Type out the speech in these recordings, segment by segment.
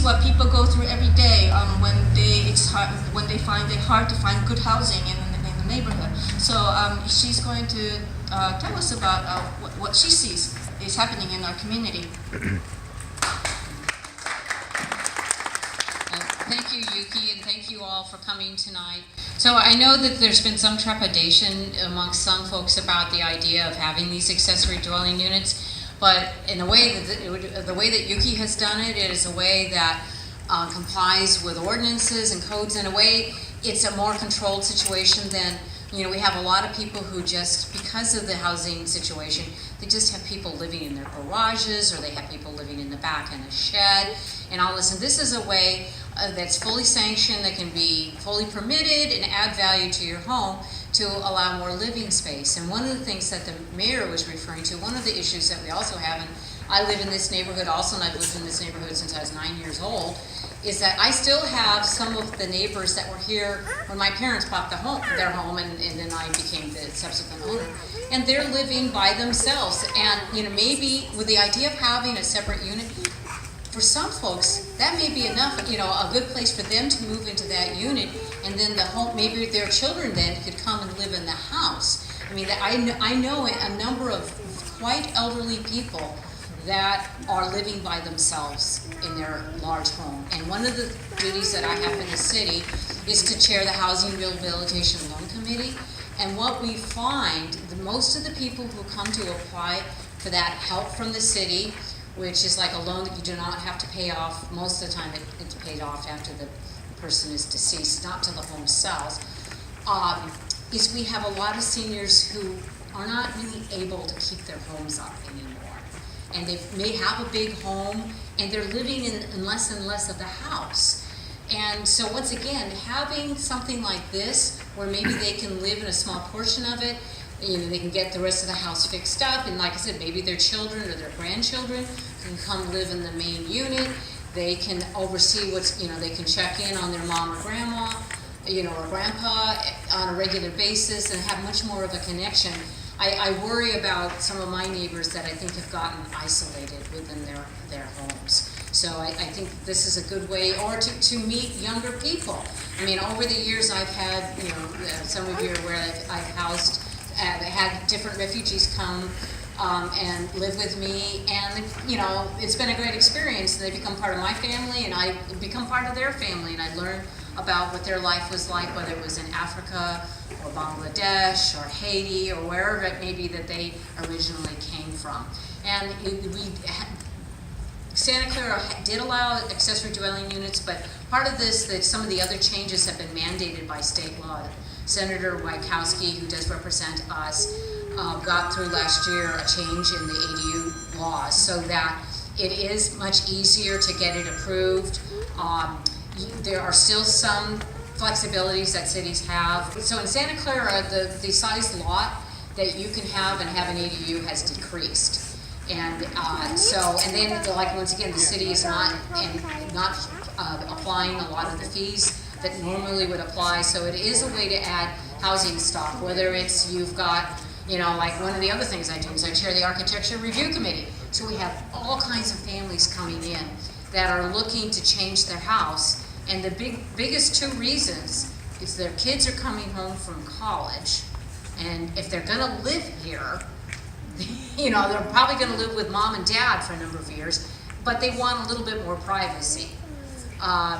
what people go through every day when they find it hard to find good housing in the neighborhood. So she's going to tell us about what she sees is happening in our community. Thank you, Yuki, and thank you all for coming tonight. So I know that there's been some trepidation amongst some folks about the idea of having these accessory dwelling units, but in a way that the way that Yuki has done it, it is a way that complies with ordinances and codes. In a way, it's a more controlled situation than, we have a lot of people who just, because of the housing situation, they just have people living in their garages, or they have people living in the back in a shed, and all this. And this is a way that's fully sanctioned, that can be fully permitted and add value to your home to allow more living space. And one of the things that the mayor was referring to, one of the issues that we also have, and I live in this neighborhood also, and I've lived in this neighborhood since I was 9 years old, is that I still have some of the neighbors that were here when my parents bought their home, and then I became the subsequent owner. And they're living by themselves. And maybe with the idea of having a separate unit, for some folks, that may be enough, a good place for them to move into that unit, and then the home, maybe their children then could come and live in the house. I mean, I know a number of quite elderly people that are living by themselves in their large home. And one of the duties that I have in the city is to chair the Housing Rehabilitation Loan Committee. And what we find, most of the people who come to apply for that help from the city, which is like a loan that you do not have to pay off, most of the time it's paid off after the person is deceased, not till the home sells, is we have a lot of seniors who are not really able to keep their homes up anymore. And they may have a big home, and they're living in less and less of the house. And so once again, having something like this, where maybe they can live in a small portion of it, they can get the rest of the house fixed up, and like I said, maybe their children or their grandchildren can come live in the main unit. They can oversee they can check in on their mom or grandma, or grandpa on a regular basis, and have much more of a connection. I worry about some of my neighbors that I think have gotten isolated within their homes. So I think this is a good way, or to meet younger people. I mean, over the years I've had, some of you are aware I've housed, had different refugees come and live with me, and it's been a great experience. They become part of my family, and I become part of their family, and I learn about what their life was like, whether it was in Africa or Bangladesh or Haiti or wherever it may be that they originally came from. And Santa Clara did allow accessory dwelling units, but part of this, that some of the other changes have been mandated by state law. Senator Wajkowski, who does represent us, got through last year a change in the ADU laws so that it is much easier to get it approved. There are still some flexibilities that cities have. So in Santa Clara, the size lot that you can have and have an ADU has decreased. And then once again, the city is not applying a lot of the fees that normally would apply. So it is a way to add housing stock, whether it's you've got, like one of the other things I do is I chair the Architecture Review Committee. So we have all kinds of families coming in that are looking to change their house. And the biggest two reasons is their kids are coming home from college, and if they're gonna live here, they're probably gonna live with mom and dad for a number of years, but they want a little bit more privacy.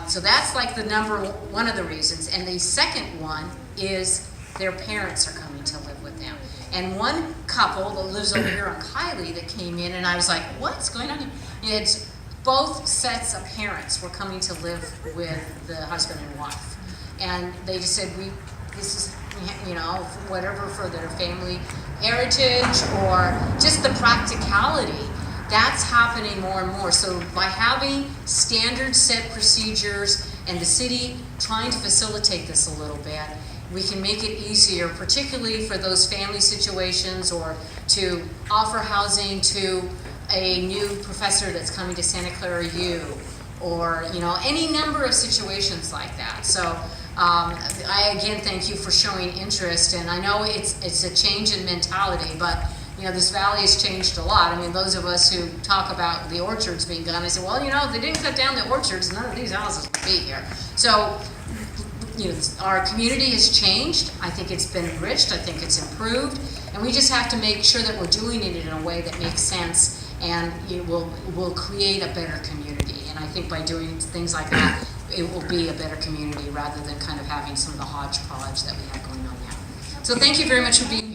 So that's like one of the reasons. And the second one is their parents are coming to live with them. And one couple that lives over here on Kylie that came in, and I was like, what's going on here? It's both sets of parents were coming to live with the husband and wife. And they just said, this is, whatever for their family heritage or just the practicality. That's happening more and more. So by having standard set procedures and the city trying to facilitate this a little bit, we can make it easier, particularly for those family situations, or to offer housing to a new professor that's coming to Santa Clara U, or any number of situations like that. So I again thank you for showing interest, and I know it's a change in mentality, but you know, this valley has changed a lot. I mean, those of us who talk about the orchards being gone, I say, well, you know, if they didn't cut down the orchards, none of these houses would be here. So, you know, our community has changed. I think it's been enriched. I think it's improved. And we just have to make sure that we're doing it in a way that makes sense and it will create a better community. And I think by doing things like that, it will be a better community rather than kind of having some of the hodgepodge that we have going on now. So thank you very much for being here.